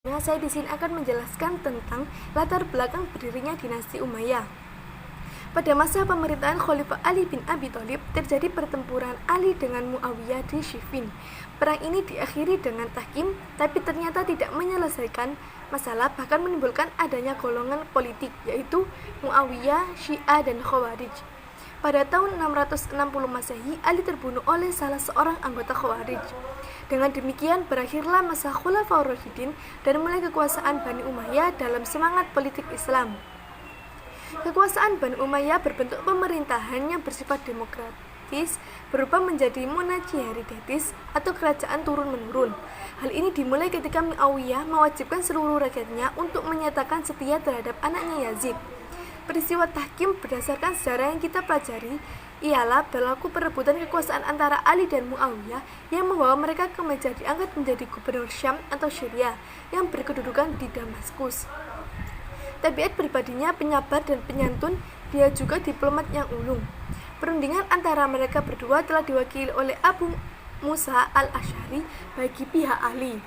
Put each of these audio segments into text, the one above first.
Saya di sini akan menjelaskan tentang latar belakang berdirinya dinasti Umayyah. Pada masa pemerintahan Khalifah Ali bin Abi Thalib, terjadi pertempuran Ali dengan Muawiyah di Siffin. Perang ini diakhiri dengan tahkim, tapi ternyata tidak menyelesaikan masalah, bahkan menimbulkan adanya golongan politik, yaitu Muawiyah, Syiah, dan Khawarij. Pada tahun 660 Masehi, Ali terbunuh oleh salah seorang anggota Khawarij. Dengan demikian berakhirlah masa Khulafaur Rasyidin dan mulai kekuasaan Bani Umayyah dalam semangat politik Islam. Kekuasaan Bani Umayyah berbentuk pemerintahan yang bersifat demokratis, berubah menjadi monarki hereditaris atau kerajaan turun-menurun. Hal ini dimulai ketika Muawiyah mewajibkan seluruh rakyatnya untuk menyatakan setia terhadap anaknya Yazid. Peristiwa tahkim berdasarkan sejarah yang kita pelajari ialah berlaku perebutan kekuasaan antara Ali dan Muawiyah yang membawa mereka ke meja diangkat menjadi gubernur Syam atau Syria yang berkedudukan di Damaskus. Tabiat pribadinya penyabar dan penyantun, dia juga diplomat yang ulung. Perundingan antara mereka berdua telah diwakili oleh Abu Musa al-Asy'ari bagi pihak Ali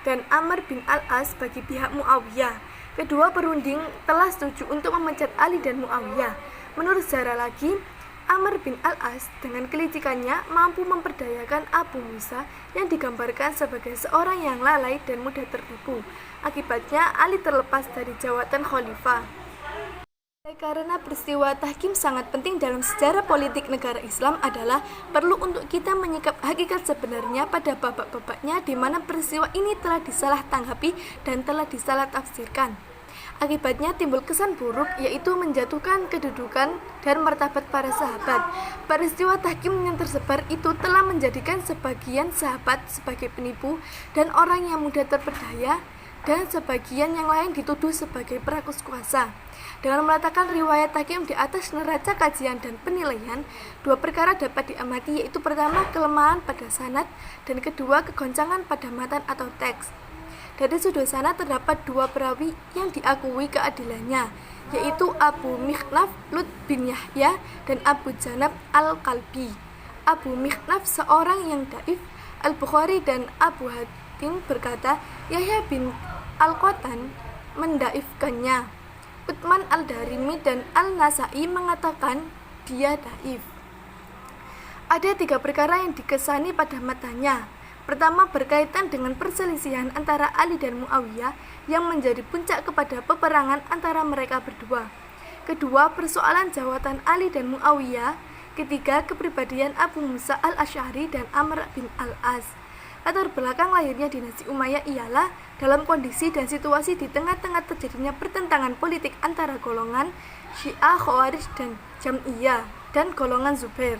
dan Amr bin al-As bagi pihak Muawiyah. Kedua perunding telah setuju untuk memecat Ali dan Muawiyah. Menurut sejarah lagi, Amr bin al-As dengan kelicikannya mampu memperdayakan Abu Musa yang digambarkan sebagai seorang yang lalai dan mudah tertipu. Akibatnya Ali terlepas dari jabatan khalifah. Karena peristiwa tahkim sangat penting dalam sejarah politik negara Islam adalah perlu untuk kita menyikap hakikat sebenarnya pada babak-babaknya di mana peristiwa ini telah disalah tanggapi dan telah disalah tafsirkan. Akibatnya timbul kesan buruk, yaitu menjatuhkan kedudukan dan martabat para sahabat. Peristiwa tahkim yang tersebar itu telah menjadikan sebagian sahabat sebagai penipu dan orang yang mudah terperdaya, dan sebagian yang lain dituduh sebagai perakus kuasa. Dengan meletakkan riwayat tahkim di atas neraca kajian dan penilaian, dua perkara dapat diamati, yaitu pertama kelemahan pada sanad dan kedua kegoncangan pada matan atau teks. Dari sudut sana terdapat dua perawi yang diakui keadilannya, yaitu Abu Mikhnaf Lut bin Yahya dan Abu Janab al-Kalbi. Abu Mikhnaf seorang yang dhaif. Al-Bukhari dan Abu Hatim berkata Yahya bin Al-Qattan mendaifkannya. Uthman al-Darimi dan al-Nasai mengatakan dia dhaif. Ada tiga perkara yang dikesani pada matanya. Pertama, berkaitan dengan perselisihan antara Ali dan Muawiyah yang menjadi puncak kepada peperangan antara mereka berdua. Kedua, persoalan jawatan Ali dan Muawiyah. Ketiga, kepribadian Abu Musa al-Asy'ari dan Amr bin al-As. Latar belakang lahirnya dinasti Umayyah ialah dalam kondisi dan situasi di tengah-tengah terjadinya pertentangan politik antara golongan Syiah, Khawarij, dan Jam'iyah dan golongan Zubair.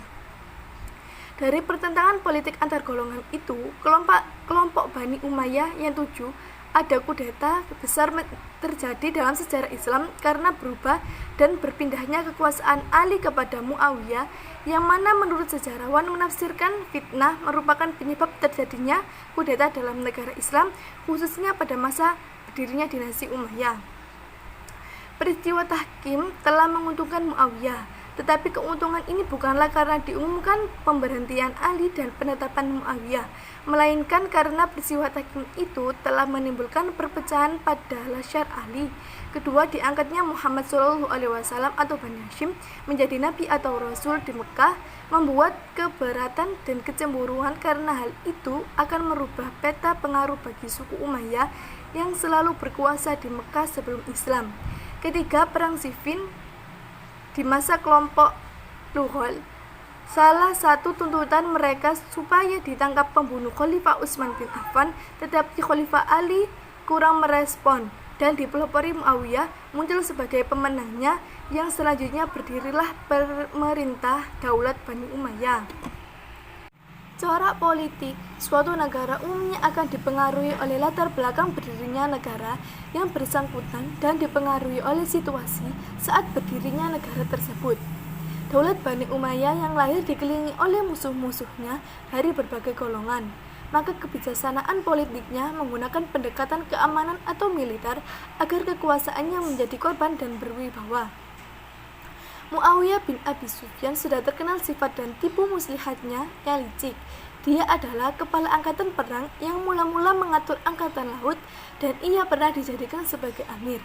Dari pertentangan politik antar golongan itu, kelompok Bani Umayyah yang 7 ada kudeta besar terjadi dalam sejarah Islam karena berubah dan berpindahnya kekuasaan Ali kepada Muawiyah, yang mana menurut sejarawan menafsirkan fitnah merupakan penyebab terjadinya kudeta dalam negara Islam, khususnya pada masa berdirinya dinasti Umayyah. Peristiwa tahkim telah menguntungkan Muawiyah, tetapi keuntungan ini bukanlah karena diumumkan pemberhentian Ali dan penetapan Muawiyah, melainkan karena peristiwa tahkim itu telah menimbulkan perpecahan pada Lasyar Ali. Kedua, diangkatnya Muhammad SAW atau Bani Hashim menjadi nabi atau rasul di Mekah membuat keberatan dan kecemburuan, karena hal itu akan merubah peta pengaruh bagi suku Umayyah yang selalu berkuasa di Mekah sebelum Islam. Ketiga, perang Siffin di masa kelompok Lughol, salah satu tuntutan mereka supaya ditangkap pembunuh Khalifah Utsman bin Affan, tetapi Khalifah Ali kurang merespon dan dipelopori Muawiyah muncul sebagai pemenangnya, yang selanjutnya berdirilah pemerintah Daulat Bani Umayyah. Corak politik suatu negara umumnya akan dipengaruhi oleh latar belakang berdirinya negara yang bersangkutan dan dipengaruhi oleh situasi saat berdirinya negara tersebut. Daulat Bani Umayyah yang lahir dikelilingi oleh musuh-musuhnya dari berbagai golongan, maka kebijaksanaan politiknya menggunakan pendekatan keamanan atau militer agar kekuasaannya menjadi korban dan berwibawa. Muawiyah bin Abi Sufyan sudah terkenal sifat dan tipu muslihatnya yang licik. Dia adalah kepala angkatan perang yang mula-mula mengatur angkatan laut dan ia pernah dijadikan sebagai amir.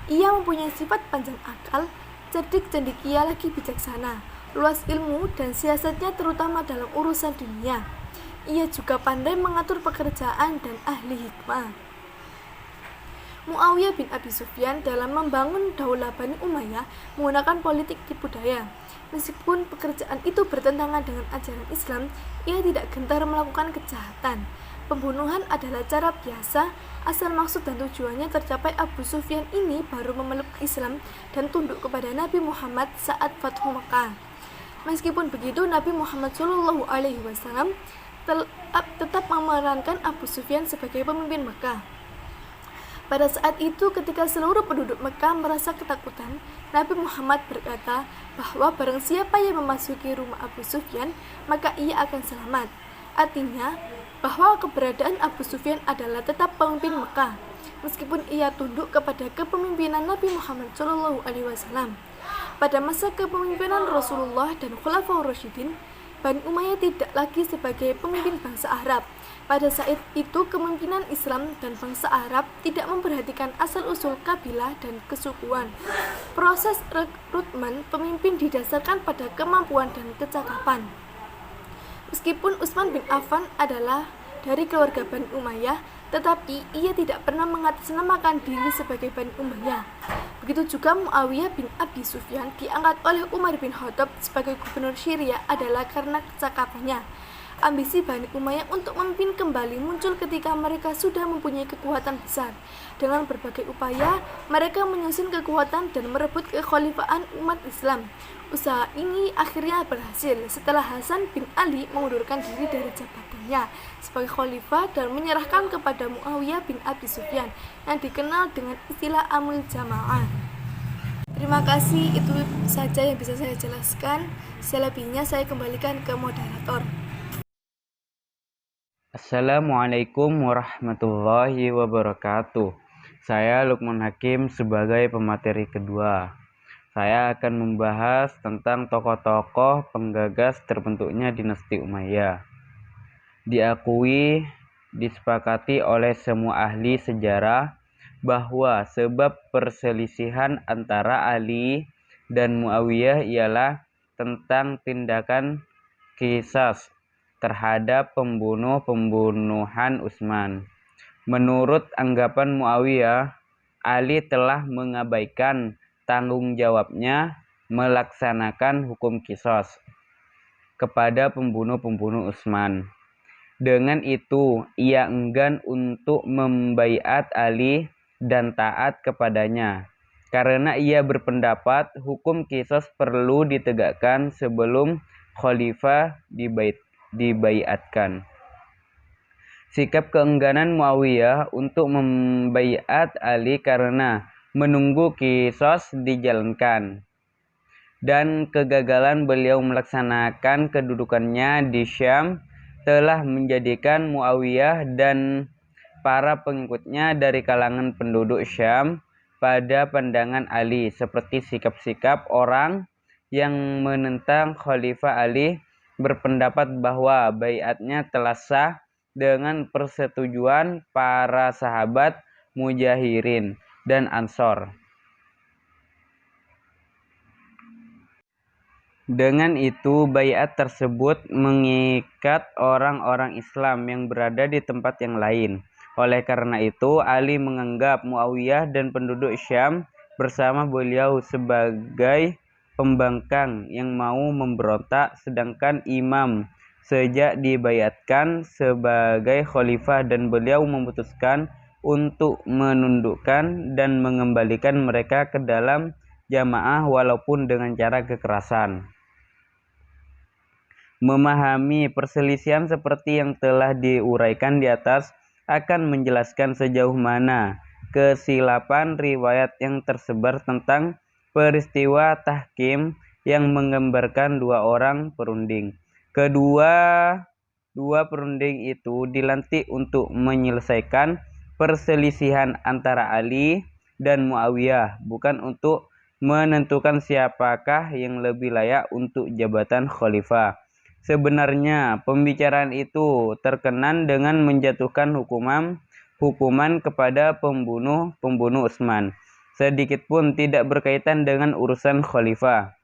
Ia mempunyai sifat panjang akal, cerdik cendekia lagi bijaksana, luas ilmu dan siasatnya terutama dalam urusan dunia. Ia juga pandai mengatur pekerjaan dan ahli hikmah. Muawiyah bin Abi Sufyan dalam membangun daulah Bani Umayyah menggunakan politik tipu daya. Meskipun pekerjaan itu bertentangan dengan ajaran Islam, ia tidak gentar melakukan kejahatan. Pembunuhan adalah cara biasa, asal maksud dan tujuannya tercapai. Abu Sufyan ini baru memeluk Islam dan tunduk kepada Nabi Muhammad saat Fathu Makkah. Meskipun begitu, Nabi Muhammad SAW tetap memerankan Abu Sufyan sebagai pemimpin Makkah. Pada saat itu, ketika seluruh penduduk Mekah merasa ketakutan, Nabi Muhammad berkata bahwa barang siapa yang memasuki rumah Abu Sufyan, maka ia akan selamat. Artinya, bahwa keberadaan Abu Sufyan adalah tetap pemimpin Mekah, meskipun ia tunduk kepada kepemimpinan Nabi Muhammad SAW. Pada masa kepemimpinan Rasulullah dan Khulafaur Rasyidin, Bani Umayyah tidak lagi sebagai pemimpin bangsa Arab. Pada saat itu, kepemimpinan Islam dan bangsa Arab tidak memperhatikan asal-usul kabilah dan kesukuan. Proses rekrutmen pemimpin didasarkan pada kemampuan dan kecakapan. Meskipun Utsman bin Affan adalah dari keluarga Bani Umayyah, tetapi ia tidak pernah mengatasnamakan diri sebagai Bani Umayyah. Begitu juga Muawiyah bin Abi Sufyan diangkat oleh Umar bin Khattab sebagai gubernur Syria adalah karena kecakapannya. Ambisi Bani Umayyah untuk memimpin kembali muncul ketika mereka sudah mempunyai kekuatan besar. Dengan berbagai upaya, mereka menyusun kekuatan dan merebut kekhalifahan umat Islam. Usaha ini akhirnya berhasil setelah Hasan bin Ali mengundurkan diri dari jabatannya sebagai khalifah dan menyerahkan kepada Muawiyah bin Abi Sufyan yang dikenal dengan istilah Amul Jamaah. Terima kasih, itu saja yang bisa saya jelaskan. Selebihnya saya kembalikan ke moderator. Assalamualaikum warahmatullahi wabarakatuh. Saya Lukman Hakim sebagai pemateri kedua. Saya akan membahas tentang tokoh-tokoh penggagas terbentuknya dinasti Umayyah. Diakui, disepakati oleh semua ahli sejarah bahwa sebab perselisihan antara Ali dan Muawiyah ialah tentang tindakan qisas terhadap pembunuhan Utsman. Menurut anggapan Muawiyah, Ali telah mengabaikan tanggung jawabnya melaksanakan hukum qisas kepada pembunuh Utsman. Dengan itu, ia enggan untuk membaiat Ali dan taat kepadanya, karena ia berpendapat hukum qisas perlu ditegakkan sebelum khalifah dibaiatkan. Sikap keengganan Muawiyah untuk membaiat Ali karena menunggu qisas dijalankan dan kegagalan beliau melaksanakan kedudukannya di Syam telah menjadikan Muawiyah dan para pengikutnya dari kalangan penduduk Syam pada pandangan Ali seperti sikap-sikap orang yang menentang Khalifah Ali, berpendapat bahwa baiatnya telah sah dengan persetujuan para sahabat Mujahirin dan Ansor. Dengan itu, baiat tersebut mengikat orang-orang Islam yang berada di tempat yang lain. Oleh karena itu, Ali menganggap Muawiyah dan penduduk Syam bersama beliau sebagai pembangkang yang mau memberontak, sedangkan Imam sejak dibaiatkan sebagai khalifah dan beliau memutuskan untuk menundukkan dan mengembalikan mereka ke dalam jamaah walaupun dengan cara kekerasan. Memahami perselisihan seperti yang telah diuraikan di atas akan menjelaskan sejauh mana kesilapan riwayat yang tersebar tentang peristiwa tahkim yang menggambarkan dua orang perunding. Kedua perunding itu dilantik untuk menyelesaikan perselisihan antara Ali dan Muawiyah, bukan untuk menentukan siapakah yang lebih layak untuk jabatan khalifah. Sebenarnya pembicaraan itu terkenan dengan menjatuhkan hukuman kepada pembunuh Utsman, sedikit pun tidak berkaitan dengan urusan khalifah.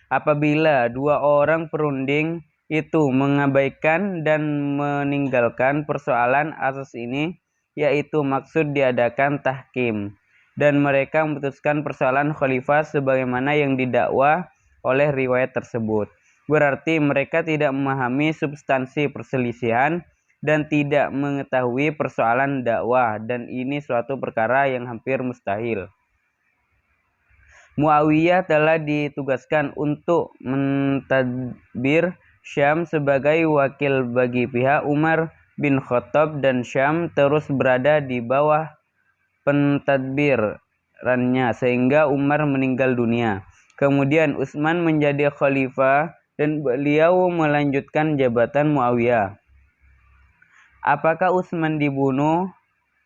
Apabila dua orang perunding itu mengabaikan dan meninggalkan persoalan asas ini, yaitu maksud diadakan tahkim, dan mereka memutuskan persoalan khalifah sebagaimana yang didakwa oleh riwayat tersebut, berarti mereka tidak memahami substansi perselisihan dan tidak mengetahui persoalan dakwah, dan ini suatu perkara yang hampir mustahil. Muawiyah telah ditugaskan untuk mentadbir Syam sebagai wakil bagi pihak Umar bin Khattab, dan Syam terus berada di bawah pentadbirannya sehingga Umar meninggal dunia. Kemudian Utsman menjadi khalifah dan beliau melanjutkan jabatan Muawiyah. Apakah Utsman dibunuh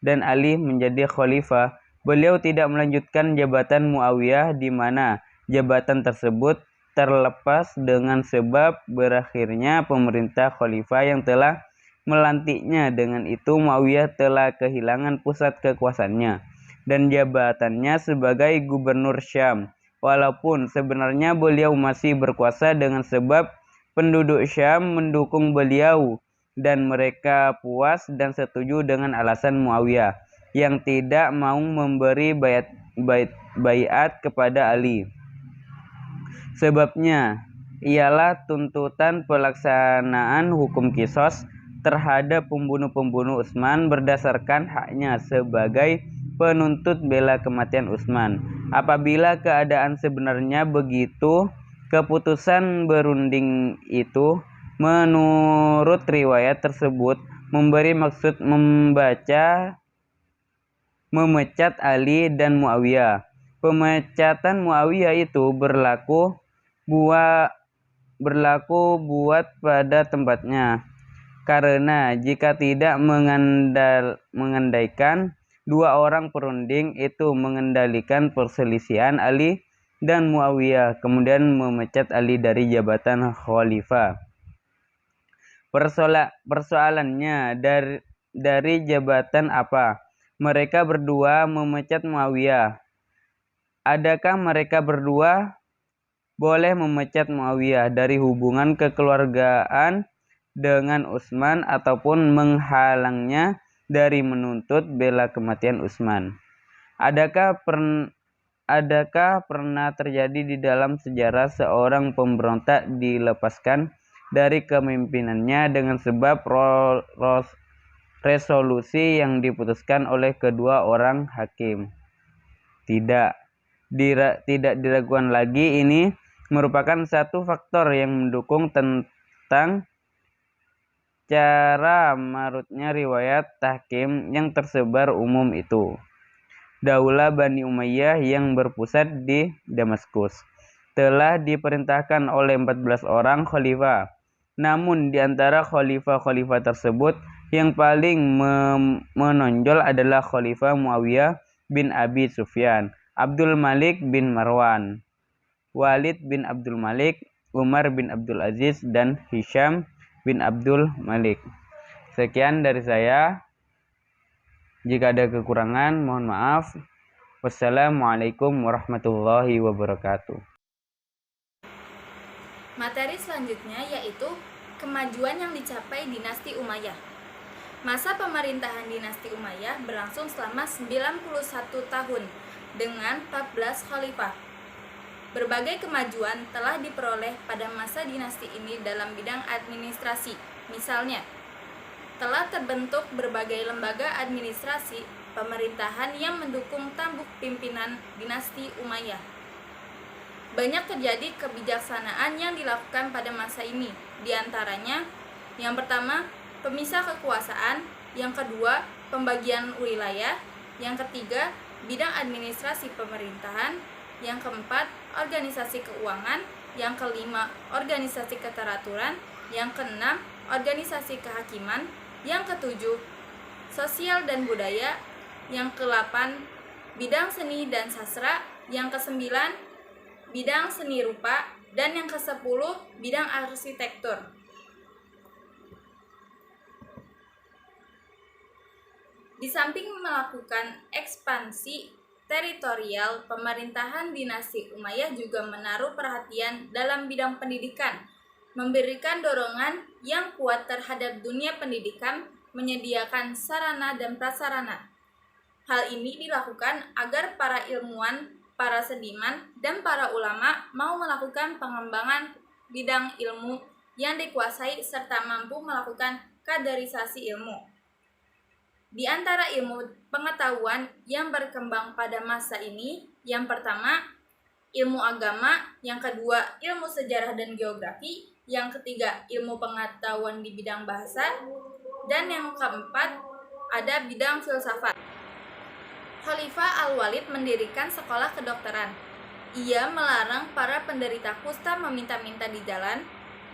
dan Ali menjadi khalifah? Beliau tidak melanjutkan jabatan Muawiyah, di mana jabatan tersebut terlepas dengan sebab berakhirnya pemerintah khalifah yang telah melantiknya. Dengan itu Muawiyah telah kehilangan pusat kekuasaannya dan jabatannya sebagai gubernur Syam. Walaupun sebenarnya beliau masih berkuasa dengan sebab penduduk Syam mendukung beliau dan mereka puas dan setuju dengan alasan Muawiyah yang tidak mau memberi baiat kepada Ali. Sebabnya ialah tuntutan pelaksanaan hukum kisos terhadap pembunuh-pembunuh Utsman berdasarkan haknya sebagai penuntut bela kematian Utsman. Apabila keadaan sebenarnya begitu, keputusan berunding itu menurut riwayat tersebut memberi maksud memecat Ali dan Muawiyah. Pemecatan Muawiyah itu berlaku buat pada tempatnya, karena jika tidak mengandaikan dua orang perunding itu mengendalikan perselisihan Ali dan Muawiyah, kemudian memecat Ali dari jabatan khalifah. Persoalannya dari jabatan apa? Mereka berdua memecat Muawiyah. Adakah mereka berdua boleh memecat Muawiyah dari hubungan kekeluargaan dengan Utsman ataupun menghalangnya dari menuntut bela kematian Utsman? Adakah pernah terjadi di dalam sejarah seorang pemberontak dilepaskan dari kepemimpinannya dengan sebab resolusi yang diputuskan oleh kedua orang hakim? Tidak diragukan lagi, ini merupakan satu faktor yang mendukung tentang cara marutnya riwayat tahkim yang tersebar umum itu. Daulah Bani Umayyah yang berpusat di Damaskus telah diperintahkan oleh 14 orang khalifah. Namun di antara khalifah-khalifah tersebut yang paling menonjol adalah Khalifah Muawiyah bin Abi Sufyan, Abdul Malik bin Marwan, Walid bin Abdul Malik, Umar bin Abdul Aziz, dan Hisham bin Abdul Malik. Sekian dari saya. Jika ada kekurangan, mohon maaf. Wassalamualaikum warahmatullahi wabarakatuh. Materi selanjutnya yaitu kemajuan yang dicapai dinasti Umayyah. Masa pemerintahan dinasti Umayyah berlangsung selama 91 tahun dengan 14 khalifah. Berbagai kemajuan telah diperoleh pada masa dinasti ini dalam bidang administrasi. Misalnya, telah terbentuk berbagai lembaga administrasi pemerintahan yang mendukung tampuk pimpinan dinasti Umayyah. Banyak terjadi kebijaksanaan yang dilakukan pada masa ini. Di antaranya, yang pertama, pemisah kekuasaan, yang kedua, pembagian wilayah, yang ketiga, bidang administrasi pemerintahan, yang keempat, organisasi keuangan, yang kelima, organisasi keteraturan, yang keenam, organisasi kehakiman, yang ketujuh, sosial dan budaya, yang ke-8, bidang seni dan sastra, yang ke-9 bidang seni rupa, dan yang ke-10 bidang arsitektur. Di samping melakukan ekspansi teritorial, pemerintahan dinasti Umayyah juga menaruh perhatian dalam bidang pendidikan, memberikan dorongan yang kuat terhadap dunia pendidikan, menyediakan sarana dan prasarana. Hal ini dilakukan agar para ilmuwan, para seniman, dan para ulama mau melakukan pengembangan bidang ilmu yang dikuasai serta mampu melakukan kaderisasi ilmu. Di antara ilmu pengetahuan yang berkembang pada masa ini, yang pertama, ilmu agama, yang kedua, ilmu sejarah dan geografi, yang ketiga, ilmu pengetahuan di bidang bahasa, dan yang keempat, ada bidang filsafat. Khalifah Al-Walid mendirikan sekolah kedokteran. Ia melarang para penderita kusta meminta-minta di jalan,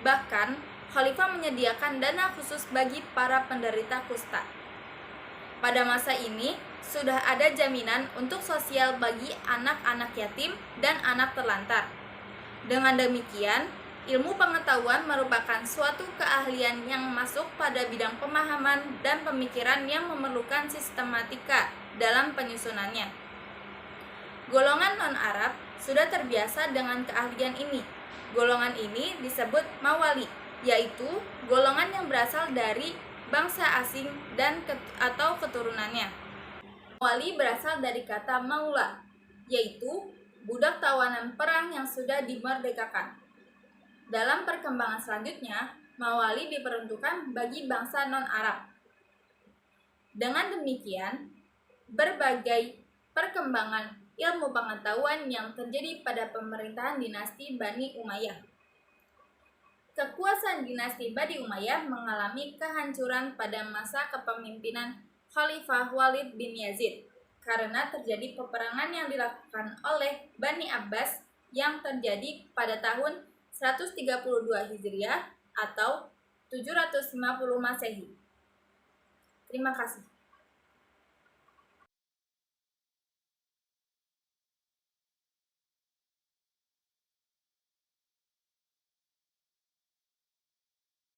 bahkan Khalifah menyediakan dana khusus bagi para penderita kusta. Pada masa ini, sudah ada jaminan untuk sosial bagi anak-anak yatim dan anak terlantar. Dengan demikian, ilmu pengetahuan merupakan suatu keahlian yang masuk pada bidang pemahaman dan pemikiran yang memerlukan sistematika dalam penyusunannya. Golongan non-Arab sudah terbiasa dengan keahlian ini. Golongan ini disebut mawali, yaitu golongan yang berasal dari bangsa asing dan atau keturunannya. Mawali berasal dari kata maula, yaitu budak tawanan perang yang sudah dimerdekakan. Dalam perkembangan selanjutnya, mawali diperuntukkan bagi bangsa non-Arab. Dengan demikian, berbagai perkembangan ilmu pengetahuan yang terjadi pada pemerintahan dinasti Bani Umayyah. Kekuasaan dinasti Bani Umayyah mengalami kehancuran pada masa kepemimpinan Khalifah Walid bin Yazid karena terjadi peperangan yang dilakukan oleh Bani Abbas yang terjadi pada tahun 132 Hijriah atau 750 Masehi. Terima kasih.